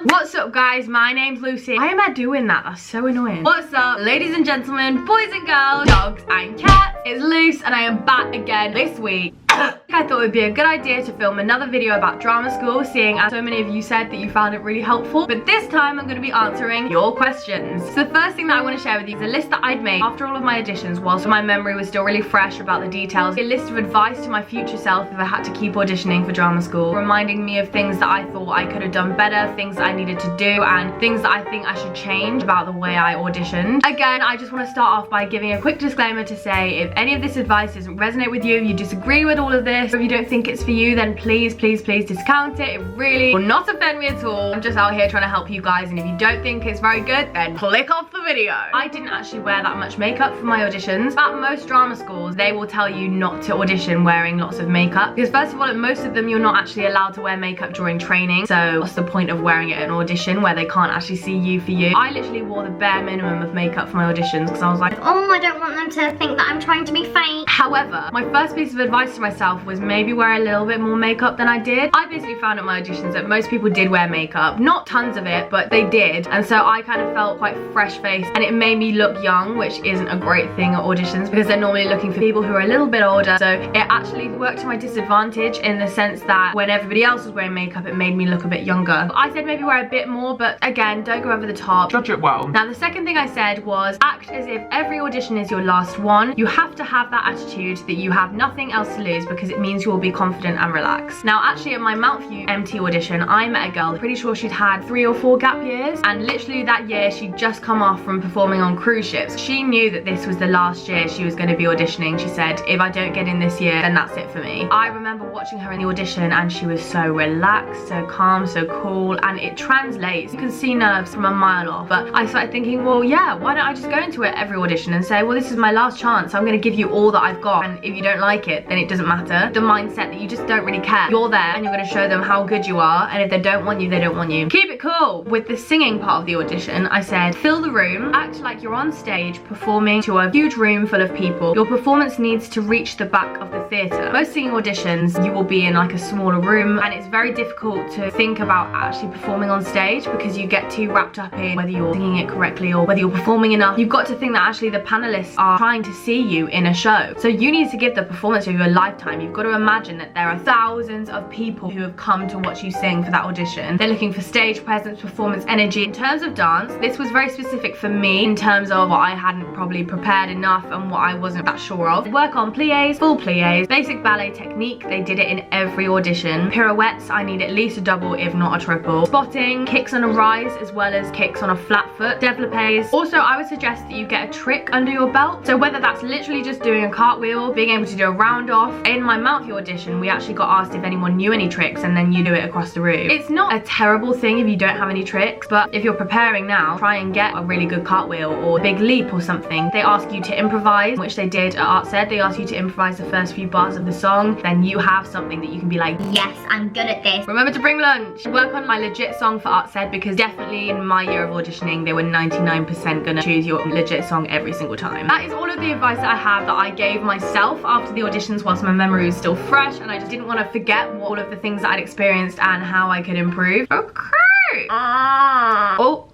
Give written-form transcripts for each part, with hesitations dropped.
What's up guys, my name's Lucy. Why am I doing that? That's so annoying. What's up ladies and gentlemen, boys and girls, dogs and cats? It's Luce and I am back again this week. I thought it would be a good idea to film another video about drama school, seeing as so many of you said that you found it really helpful. But this time I'm going to be answering your questions. So the first thing that I want to share with you is a list that I'd made after all of my auditions whilst my memory was still really fresh about the details. A list of advice to my future self if I had to keep auditioning for drama school, reminding me of things that I thought I could have done better, things that I needed to do, and things that I think I should change about the way I auditioned. Again, I just want to start off by giving a quick disclaimer to say if any of this advice doesn't resonate with you, if you disagree with all of this, if you don't think it's for you, then please discount it. It really will not offend me at all. I'm just out here trying to help you guys, and if you don't think it's very good, then click off the video. I didn't actually wear that much makeup for my auditions. At most drama schools, they will tell you not to audition wearing lots of makeup, because first of all, at most of them, you're not actually allowed to wear makeup during training. So what's the point of wearing it at an audition where they can't actually see you for you? I literally wore the bare minimum of makeup for my auditions because I was like, oh, I don't want them to think that I'm trying to be fake. However, my first piece of advice to myself was maybe wear a little bit more makeup than I did. I basically found at my auditions that most people did wear makeup. Not tons of it, but they did. And so I kind of felt quite fresh-faced, and it made me look young, which isn't a great thing at auditions because they're normally looking for people who are a little bit older. So it actually worked to my disadvantage in the sense that when everybody else was wearing makeup, it made me look a bit younger. I said maybe wear a bit more, but again, don't go over the top. Judge it well. Now, the second thing I said was act as if every audition is your last one. You have to have that attitude that you have nothing else to lose because it means you will be confident and relaxed. Now, actually at my Mount View MT audition, I met a girl, pretty sure she'd had 3 or 4 gap years, and literally that year she'd just come off from performing on cruise ships. She knew that this was the last year she was going to be auditioning. She said, if I don't get in this year, then that's it for me. I remember watching her in the audition and she was so relaxed, so calm, so cool, and it translates. You can see nerves from a mile off. But I started thinking, well, yeah, why don't I just go into it every audition and say, well, this is my last chance. I'm going to give you all that I've got, and if you don't like it, then it doesn't matter. The mindset that you just don't really care. You're there and you're going to show them how good you are, and if they don't want you, they don't want you. Keep it cool. With the singing part of the audition, I said, fill the room, act like you're on stage performing to a huge room full of people. Your performance needs to reach the back of the theatre. Most singing auditions, you will be in like a smaller room, and it's very difficult to think about actually performing on stage because you get too wrapped up in whether you're singing it correctly or whether you're performing enough. You've got to think that actually the panelists are trying to see you in a show. So you need to give the performance of your lifetime. You've got to imagine that there are thousands of people who have come to watch you sing for that audition. They're looking for stage presence, performance, energy. In terms of dance, this was very specific for me in terms of what I hadn't probably prepared enough and what I wasn't that sure of. Work on pliés, full pliés, basic ballet technique. They did it in every audition. Pirouettes, I need at least a double if not a triple. Spotting, kicks on a rise as well as kicks on a flat foot. Développés. Also, I would suggest that you get a trick under your belt. So whether that's literally just doing a cartwheel, being able to do a round off. In my Mount View audition, we actually got asked if anyone knew any tricks, and then you do it across the room. It's not a terrible thing if you don't have any tricks, but if you're preparing now, try and get a really good cartwheel or a big leap or something. They ask you to improvise, which they did at Art Said. They asked you to improvise the first few bars of the song. Then you have something that you can be like, yes, I'm good at this. Remember to bring lunch. Work on my legit song for Art Said, because definitely in my year of auditioning, they were 99% gonna choose your legit song every single time. That is all of the advice that I have that I gave myself after the auditions whilst my memory was still fresh, and I just didn't want to forget all of the things that I'd experienced and how I could improve. Okay. Oh.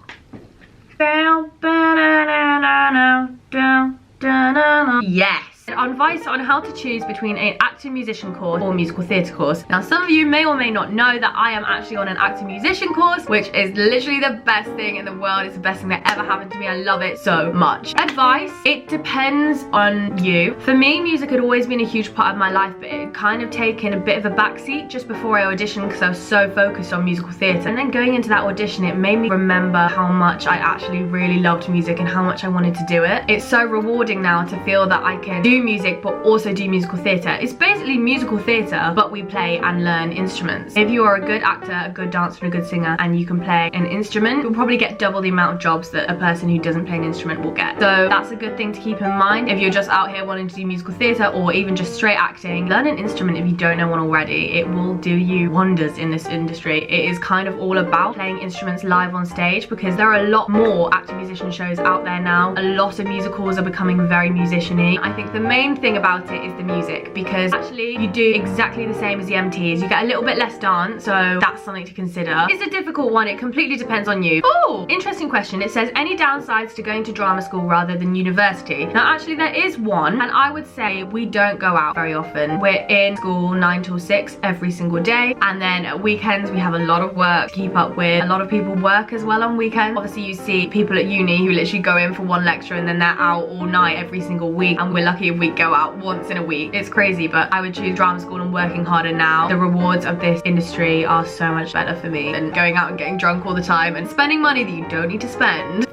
Yes. Advice on how to choose between an acting musician course or musical theatre course. Now, some of you may or may not know that I am actually on an acting musician course, which is literally the best thing in the world. It's the best thing that ever happened to me. I love it so much. Advice, it depends on you. For me, music had always been a huge part of my life, but it had kind of taken a bit of a backseat just before I auditioned because I was so focused on musical theatre. And then going into that audition, it made me remember how much I actually really loved music and how much I wanted to do it. It's so rewarding now to feel that I can do music but also do musical theatre. It's basically musical theatre, but we play and learn instruments. If you are a good actor, a good dancer, and a good singer, and you can play an instrument, you'll probably get double the amount of jobs that a person who doesn't play an instrument will get. So that's a good thing to keep in mind. If you're just out here wanting to do musical theatre or even just straight acting, learn an instrument if you don't know one already. It will do you wonders in this industry. It is kind of all about playing instruments live on stage because there are a lot more actor musician shows out there now. A lot of musicals are becoming very musician-y. I think the main thing about it is the music, because actually you do exactly the same as the MTs. You get a little bit less dance, so that's something to consider. It's a difficult one. It completely depends on you. Oh, interesting question. It says, any downsides to going to drama school rather than university? Now, actually, there is one, and I would say we don't go out very often. We're in school 9 till 6 every single day, and then at weekends we have a lot of work to keep up with. A lot of people work as well on weekends. Obviously, you see people at uni who literally go in for one lecture and then they're out all night every single week, and we're lucky if we go out once in a week. It's crazy, but I would choose drama school and working harder now. The rewards of this industry are so much better for me than going out and getting drunk all the time and spending money that you don't need to spend.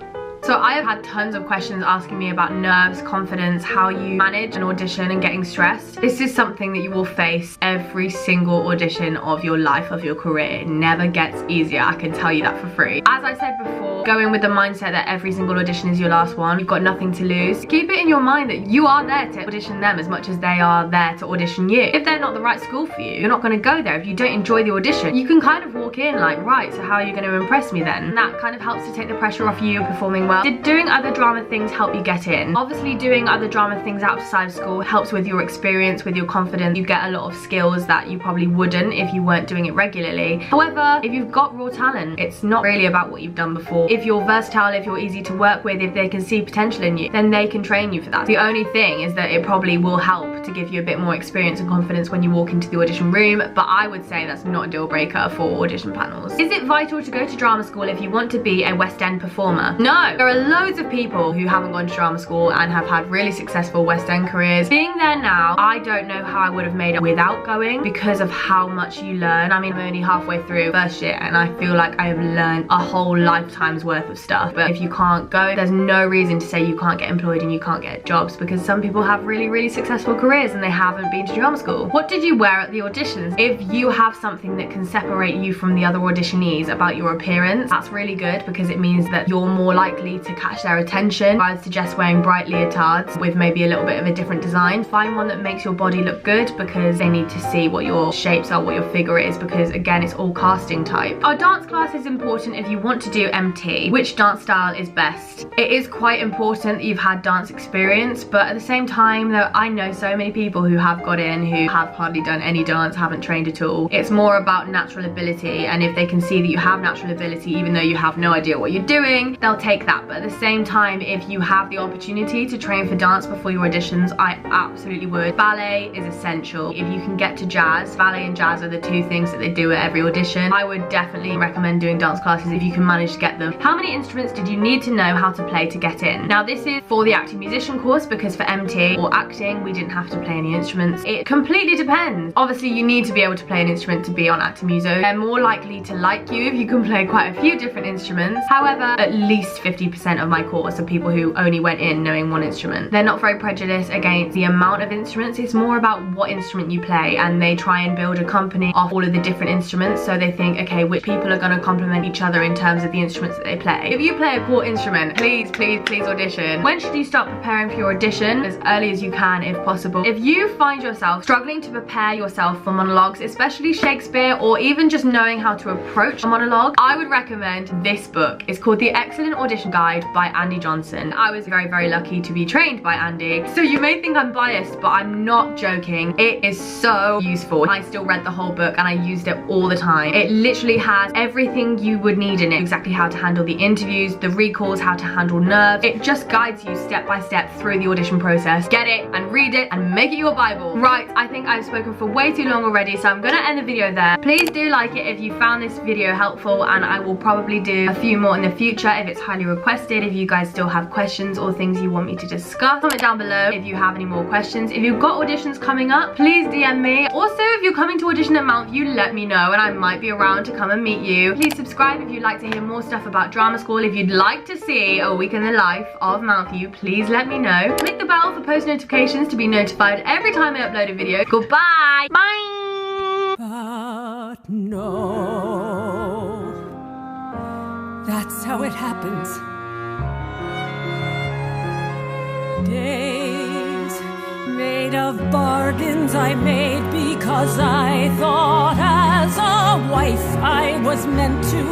So I have had tons of questions asking me about nerves, confidence, how you manage an audition and getting stressed. This is something that you will face every single audition of your life, of your career. It never gets easier, I can tell you that for free. As I said before, go in with the mindset that every single audition is your last one. You've got nothing to lose. Keep it in your mind that you are there to audition them as much as they are there to audition you. If they're not the right school for you, you're not going to go there. If you don't enjoy the audition, you can kind of walk in like, right, so how are you going to impress me then? And that kind of helps to take the pressure off you performing well. Did doing other drama things help you get in? Obviously, doing other drama things outside of school helps with your experience, with your confidence. You get a lot of skills that you probably wouldn't if you weren't doing it regularly. However, if you've got raw talent, it's not really about what you've done before. If you're versatile, if you're easy to work with, if they can see potential in you, then they can train you for that. The only thing is that it probably will help to give you a bit more experience and confidence when you walk into the audition room, but I would say that's not a deal breaker for audition panels. Is it vital to go to drama school if you want to be a West End performer? No. There are loads of people who haven't gone to drama school and have had really successful West End careers. Being there now, I don't know how I would have made it without going, because of how much you learn. I mean, I'm only halfway through first year and I feel like I have learned a whole lifetime's worth of stuff. But if you can't go, there's no reason to say you can't get employed and you can't get jobs, because some people have really, really successful careers and they haven't been to drama school. What did you wear at the auditions? If you have something that can separate you from the other auditionees about your appearance, that's really good, because it means that you're more likely to catch their attention. I would suggest wearing bright leotards with maybe a little bit of a different design. Find one that makes your body look good, because they need to see what your shapes are, what your figure is, because again, it's all casting type. Our dance class is important if you want to do MT. Which dance style is best? It is quite important that you've had dance experience, but at the same time though, I know so many people who have got in who have hardly done any dance, haven't trained at all. It's more about natural ability, and if they can see that you have natural ability even though you have no idea what you're doing, they'll take that. But at the same time, if you have the opportunity to train for dance before your auditions, I absolutely would. Ballet is essential. If you can get to jazz, ballet and jazz are the two things that they do at every audition. I would definitely recommend doing dance classes if you can manage to get them. How many instruments did you need to know how to play to get in? Now, this is for the acting musician course, because for MT or acting, we didn't have to play any instruments. It completely depends. Obviously, you need to be able to play an instrument to be on acting muso. They're more likely to like you if you can play quite a few different instruments. However, at least 50% of my course are people who only went in knowing one instrument. They're not very prejudiced against the amount of instruments. It's more about what instrument you play, and they try and build a company off all of the different instruments, so they think, okay, which people are going to complement each other in terms of the instruments that they play. If you play a core instrument, please, please, please audition. When should you start preparing for your audition? As early as you can, if possible. If you find yourself struggling to prepare yourself for monologues, especially Shakespeare, or even just knowing how to approach a monologue, I would recommend this book. It's called The Excellent Audition Guide by Andy Johnson. I was very, very lucky to be trained by Andy, so you may think I'm biased, but I'm not joking. It is so useful. I still read the whole book and I used it all the time. It literally has everything you would need in it. Exactly how to handle the interviews, the recalls, how to handle nerves. It just guides you step by step through the audition process. Get it and read it and make it your Bible. Right, I think I've spoken for way too long already, so I'm gonna end the video there. Please do like it if you found this video helpful, and I will probably do a few more in the future if it's highly requested. If you guys still have questions or things you want me to discuss, comment down below if you have any more questions. If you've got auditions coming up, please DM me. Also, if you're coming to audition at Mount View, let me know and I might be around to come and meet you. Please subscribe if you'd like to hear more stuff about drama school. If you'd like to see a week in the life of Mount View, please let me know. Click the bell for post notifications to be notified every time I upload a video. Goodbye. Bye. But no, that's how it happens. Days made of bargains I made because I thought as a wife I was meant to